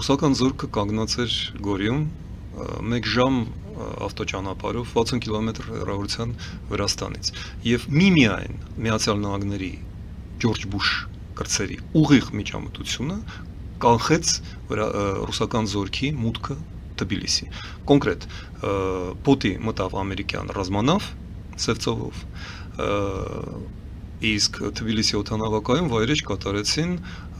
Ռուսական զորքը կանգնած էր Գորիում, 1 ժամ ավտոճանապարհով 60 կիլոմետր հեռավորության Վրաստանից եւ միմիայն Միացյալ Նահանգների Ջորջ Բուշ կրծերի ուղիղ միջամտությունը կանխեց ռուսական զորքի մուտքը Թբիլիսի։ Կոնկրետ Պոտի մտավ ամերիկյան ռազմանավ Սևծովով, իսկ Թբիլիսի օդանավակայում վայրէջք կատարեցին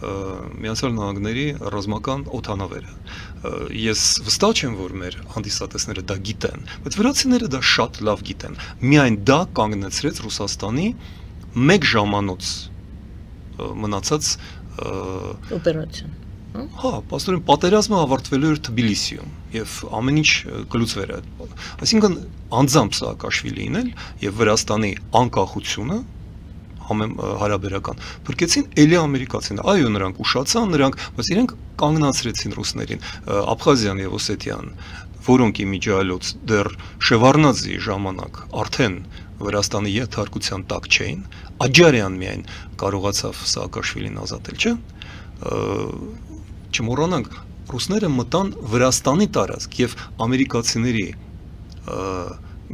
Միացյալ Նահանգների ռազմական օդանավերը։ Ես վստահ չեմ, որ մեր հանդիսատեսները դա գիտեն, բայց վրացիները դա շատ լավ գիտեն։ Միայն դա կանգնեցրեց Ռուսաստանի 1 ժամանոց մնացած օպերացիան։ Հա, պաստորեն պատերազմը ավարտվելու էր Թբիլիսիում եւ ամեն ինչ գլուծվեր այդ։ Այսինքն անձամբ Սաակաշվիլին էլ եւ Վրաստանի անկախությունը հարաբերական փրկեցին էլի ամերիկացիները։ Այո, նրանք ուշացան, բայց իրենք կանգնացրեցին ռուսներին։ Աբխազիան եւ Օսետիան, որոնք իմիջիայլոց դեռ Շևարնաձի ժամանակ արդեն Վրաստանի եթարկության տակ չէին, Աջարյան միայն կարողացավ Սաակաշվիլին ազատել, չէ՞։ Չմոռանանք, ռուսները մտան Վրաստանի տարածք եւ ամերիկացիների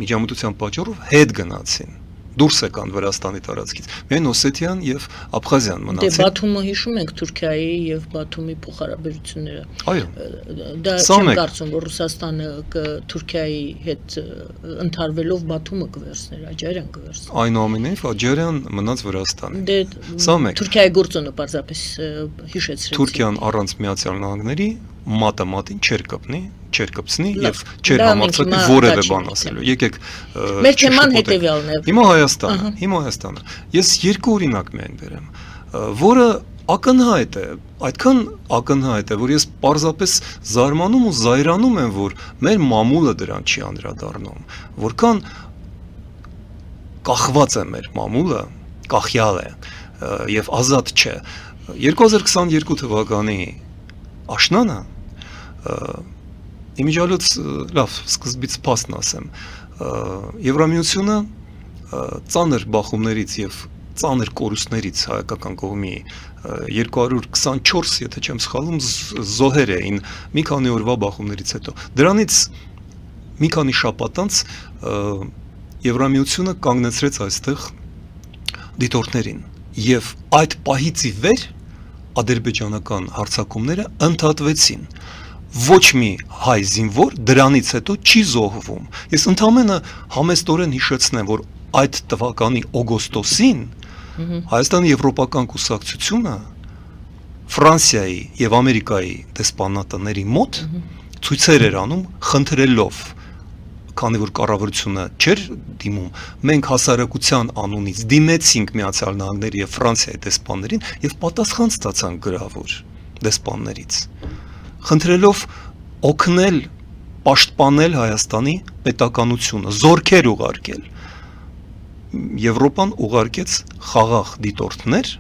միջամտության պատճառով հետ գնացին, դուրս եկան Վրաստանի տարածքից։ Միայն Օսետիան եւ Աբխազիան մնացին։ Դե Բաթումը հիշում եք Թուրքիայի եւ Բաթումի փոխհարաբերությունները։ Այո։ Դա չեմ կարծում, որ Ռուսաստանը Թուրքիայի հետ ընդհարվելով Բաթումը կվերցներ, Աջարյան կվերցներ։ Այնուամենայնիվ Աջարյան մնաց Վրաստանի։ Դե սա մեկ։ Թուրքիայի գործոնը պարզապես հիշեցրեցին։ Թուրքիան առանց Միացյալ Նահանգների մատին չէր կպցնի եւ չէր համարձակվի որևէ բան ասելու։ Եկեք մեր թեման հետեւյալն է։ Հիմա Հայաստանը։ Ես երկու օրինակ միայն բերեմ, որը ակնհայտ է, այդքան ակնհայտ է, որ ես պարզապես զարմանում ու զայրանում եմ, որ մեր մամուլը դրան չի անդրադառնում, որքան կախված է մեր մամուլը, կախյալ է եւ ազատ չէ։ 2022 թվականի աշնանը իմիջիալոց լավ սկզբից փաստն ասեմ, Եվրամիությունը ծանր բախումներից եւ ծանր կորուստներից հայկական կողմի 224, եթե չեմ սխալվում, զոհեր էին մի քանի օրվա բախումներից հետո։ Դրանից մի քանի շաբաթ անց Եվրամիությունը կանգնեցրեց այստեղ դիտորդներին եւ այդ պահից ի վեր ադրբեջանական հարձակումները ընդհատվեցին։ Ոչ մի հայ զինվոր դրանից հետո չի զոհվում։ Ես ընդամենը համեստորեն հիշեցնեմ, որ այդ թվականի օգոստոսին Հայաստանի եվրոպական կուսակցությունը Ֆրանսիայի եւ Ամերիկայի դեսպանատների մոտ ցույցեր էր անում, խնդրելով, քանի որ կառավարությունը չէր դիմում, մենք հասարակության անունից դիմեցինք Միացյալ Նահանգների եւ Ֆրանսիայի դեսպաններին եւ պատասխան ստացանք գրավոր դեսպաններից, խնդրելով օգնել պաշտպանել Հայաստանի պետականությունը, զորքեր ուղարկել։ Եվրոպան ուղարկեց խաղաղ դիտորդներ,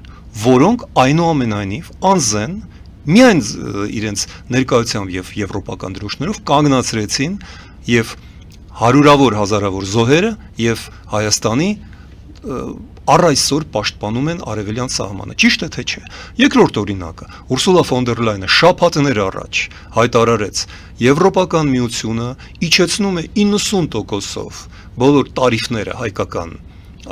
որոնք այնուամենայնիվ անզեն միայն իրենց ներկայությամբ եւ եվրոպական դրոշներով կանգնացրեցին եւ հարյուրավոր հազարավոր զոհերը եւ Հայաստանի առ այսօր պաշտպանում են արևելյան սահմանը։ Ճիշտ է թե չէ։ Երկրորդ օրինակը Ուրսուլա ֆոն դեր Լայնը շաբաթներ առաջ հայտարարեց, Եվրոպական միությունը իջեցնում է 90%-ով բոլոր տարիֆները հայկական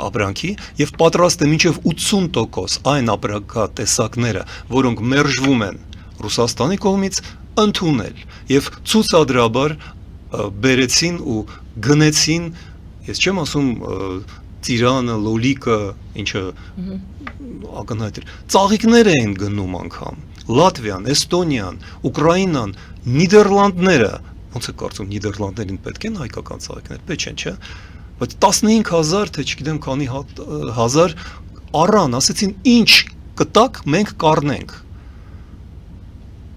ապրանքի եւ պատրաստ է մինչեւ 80% այն ապրանքատեսակները, որոնք մերժվում են Ռուսաստանի կողմից, ընդունել եւ ցուցադրաբար բերեցին ու գնեցին, ես չեմ ասում ծիրանը, լոլիկը, ինչը ակնհայտ էր, ծաղիկներ էին գնում անգամ, Լատվիան, Էստոնիան, Ուկրաինան, Նիդերլանդները, ոնց է կարծում Նիդերլանդներին պետք են հայկական ծաղիկներ, պետք չեն, չէ, բայց 15,000, թե չգիտեմ քանի հազար առան, ասեցին ինչ կտակ մենք կառնենք,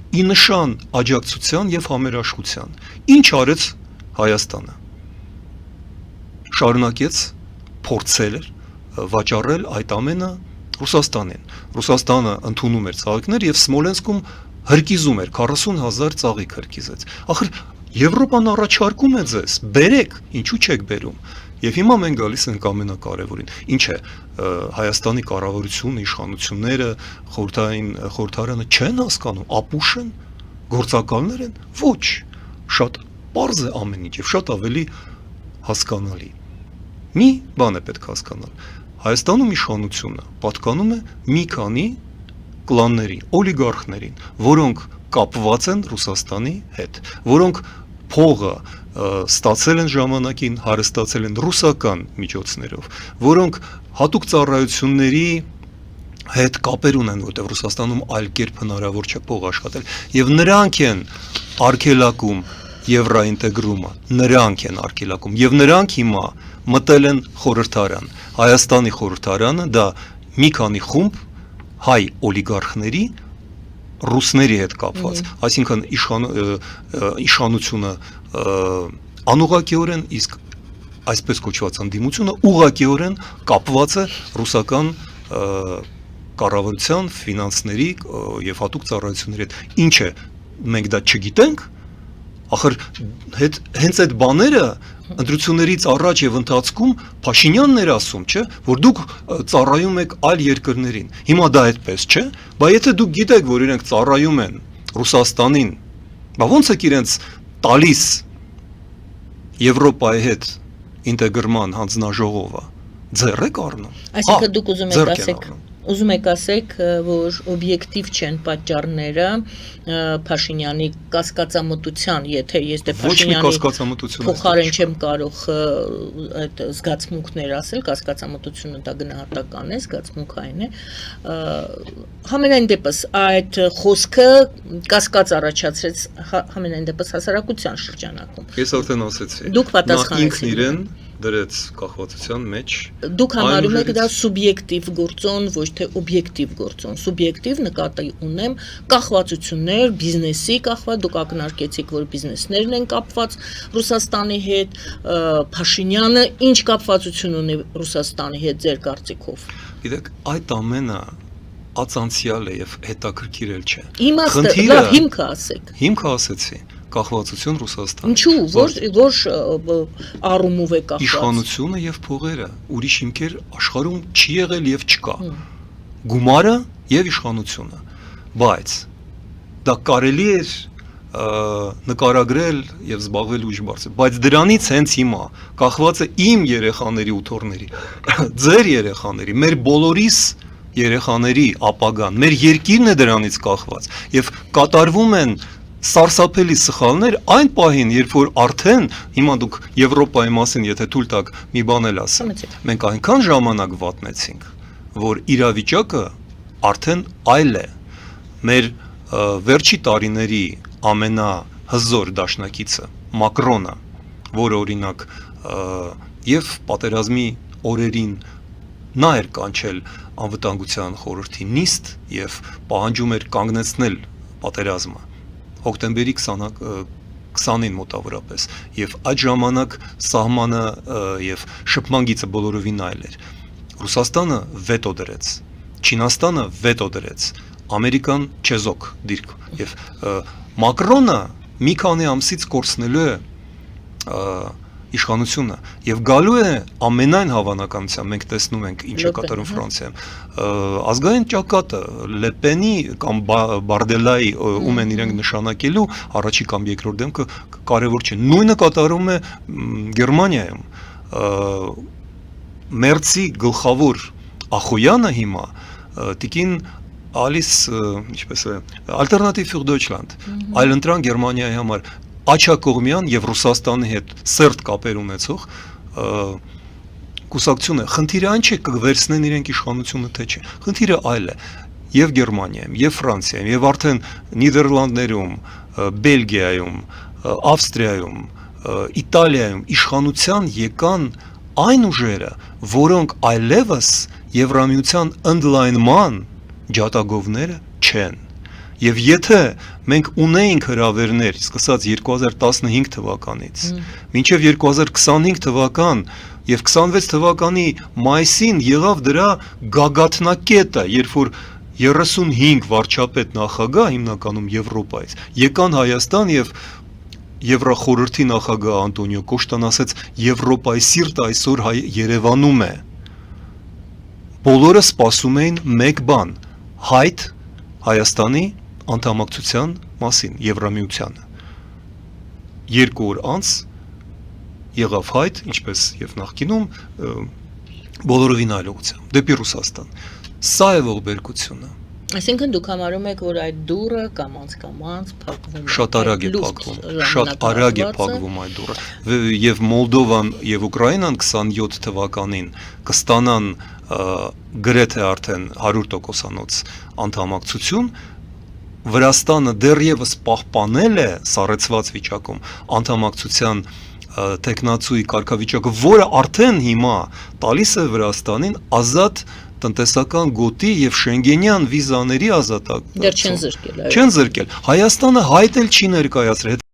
ի նշան աջակցության եւ համերաշխության։ Ինչ արեց Հայաստանը։ Շարունակեց փորձել վաճառել այդ ամենը Ռուսաստանին։ Ռուսաստանը ընդունում էր ծաղիկներ եւ Սմոլենսկում հրկիզում էր 40,000 ծաղիկ հրկիզեց։ Ախր Եվրոպան առաջարկում է ձեզ, բերեք, ինչու չեք բերում։ Եվ հիմա մենք գալիս ենք ամենակարևորին։ Ինչ է Հայաստանի կառավարությունը, իշխանությունները, խորհրդարանը չեն հասկանում, ապուշ են, գործակալներ են, ոչ, շատ պարզ է ամեն ինչ եւ շատ ավելի հասկանալի։ Մի բան է պետք հասկանալ։ Հայաստանում իշխանությունը պատկանում է մի քանի կլաններին, օլիգարխներին, որոնք կապված են Ռուսաստանի հետ, որոնք փողը ստացել են ժամանակին, հարստացել են ռուսական միջոցներով, որոնք հատուկ ծառայությունների հետ կապեր ունեն, որտեղ Ռուսաստանում այլ կերպ հնարավոր չէ փող աշխատել, եւ նրանք են արգելակում եվրոինտեգրումը, նրանք են արգելակում, եւ նրանք հիմա մտել են խորհրդարան, Հայաստանի խորհրդարանը դա մի քանի խումբ հայ օլիգարխների ռուսների հետ կապված, այսինքն իշխանությունը անուղղակիորեն, իսկ այսպես կոչված ընդդիմությունը ուղղակիորեն կապված է ռուսական կառավարության, ֆինանսների եւ հատուկ ծառայությունների հետ։ Ինչ է, մենք դա չգիտենք, ախր հենց այդ բաները ընտրություններից առաջ եւ ընթացքում Փաշինյանն էր ասում, չէ, որ դուք ծառայում եք այլ երկրներին։ Հիմա դա այդպես չէ, բայց եթե դուք գիտեք, որ իրենք ծառայում են Ռուսաստանին, բա ո՞նց եք իրենց տալիս Եվրոպայի հետ ինտեգրման հանձնաժողովը, ձեռ եք առնում։ Այսինքն դուք ուզում եք ասեք, որ օբյեկտիվ չեն պատճառները Փաշինյանի կասկածամտության, եթե ես դե Փաշինյանի փոխարեն չեմ կարող այդ զգացմունքներ ասել, կասկածամտությունը դա գնահատական է, զգացմունքային է, համենայն դեպս այդ խոսքը կասկած առաջացրեց համենայն դեպս հասարակության շրջանակում։ Ես արդեն ասեցի, դուք պատասխանեցիք, ինքն իրեն դրեց կախվածության մեջ։ Դուք համարում եք դա սուբյեկտիվ գործոն, ոչ թե օբյեկտիվ գործոն։ Սուբյեկտիվ նկատի ունեմ կախվածություններ, բիզնեսի կախված, դուք ակնարկեցիք, որ բիզնեսներն են կապված Ռուսաստանի հետ, Փաշինյանը ինչ կապվածություն ունի Ռուսաստանի հետ ձեր կարծիքով։ Գիտեք, այդ ամենը ածանցիալ է եւ հետաքրքիր էլ չէ։ Իմաստը, լավ, հիմքը ասեք։ Հիմքը ասեցի, կախվածություն Ռուսաստան։ Ինչու, որ առումով է կախված։ Իշխանությունը եւ փողերը, ուրիշ հիմքեր աշխարհում չի եղել եւ չկա։ Գումարը եւ իշխանությունը։ Բայց դա կարելի է նկարագրել եւ զբաղվել ուժ բարձր, բայց դրանից հենց հիմա կախված է իմ երեխաների ու թոռների, ձեր երեխաների, մեր բոլորիս երեխաների ապագան, մեր երկիրն է դրանից կախված եւ կատարվում են սարսափելի սխալներ այն պահին, երբ որ արդեն հիմա դուք Եվրոպայի մասին, եթե թույլ տաք մի բան էլ ասեմ, մենք այնքան ժամանակ վատնեցինք, որ իրավիճակը արդեն այլ է։ Մեր վերջի տարիների ամենահզոր դաշնակիցը Մակրոնը, որը օրինակ եւ պատերազմի օրերին նա էր կանչել անվտանգության խորհրդի նիստ եւ պահանջում էր կանգնեցնել պատերազմը հոկտեմբերի 20-ին մոտավորապես եւ այդ ժամանակ սահմանը եւ շփման գիծը բոլորովին այլ էր։ Ռուսաստանը վետո դրեց, Չինաստանը վետո դրեց, Ամերիկան չեզոք դիրք եւ Մակրոնը մի քանի ամսից կորցնելու է իշխանությունը եւ գալու է ամենայն հավանականությամբ մենք տեսնում ենք ինչ է կատարում Ֆրանսիայում ազգային ճակատը Լեպենի կամ Բարդելայի ում են իրենք նշանակելու առաջի կամ երկրորդ դեմքը կարևոր չէ նույնը կատարում է Գերմանիայում Մերցի գլխավոր Ախոյանը հիմա տիկին Ալիս ինչպես է Alternative für Deutschland այլընտրանք Գերմանիայի համար Աչակողմյան եւ Ռուսաստանի հետ սերտ կապեր ունեցող կուսակցությունը խնդիրը այն չէ կվերցնեն իրենք իշխանությունը թե չէ խնդիրը այլ է եւ Գերմանիայում եւ Ֆրանսիայում եւ արդեն Նիդերլանդներում Բելգիայում Ավստրիայում Իտալիայում իշխանության եկան այն ուժերը որոնք այլևս Եվրամիության ընդլայնման ջատագովները չեն Եվ եթե մենք ունեինք հրավերներ, սկսած 2015 թվականից, մինչև 2025 թվական եւ 26 թվականի մայիսին եղավ դրա գագաթնակետը, երբ որ 35 վարչապետ նախագահ հիմնականում Եվրոպայից եկան Հայաստան եւ Եվրախորհրդի նախագահ Անտոնիո Կոշտան ասեց Եվրոպայի սիրտը այսօր Երևանում է։ Բոլորը սպասում էին մեկ բան՝ հայտ Հայաստանի անդամակցության մասին Եվրամիությանը։ 2 օր անց եղավ հայտ, ինչպես եւ նախկինում, բոլորովին այլ ուղղությամբ, դեպի Ռուսաստան։ Սա է ողբերգությունը։ Այսինքն դուք համարում եք, որ այդ դուռը կամաց փակվում է։ Շատ արագ է փակվում, շատ արագ է փակվում այդ դուռը։ Եվ Մոլդովան եւ Ուկրաինան 27 թվականին կստանան գրեթե արդեն 100%-անոց անդամակցություն, Վրաստանը դեռևս պահպանել է սառեցված վիճակում անդամակցության տեխնացուի կարգավիճակը, որը արդեն հիմա տալիս է Վրաստանին ազատ տնտեսական գոտի եւ շենգենյան վիզաների ազատագրություն։ Դեռ չեն զրկել։ Չեն զրկել։ Հայաստանը հայտ էլ չի ներկայացրել։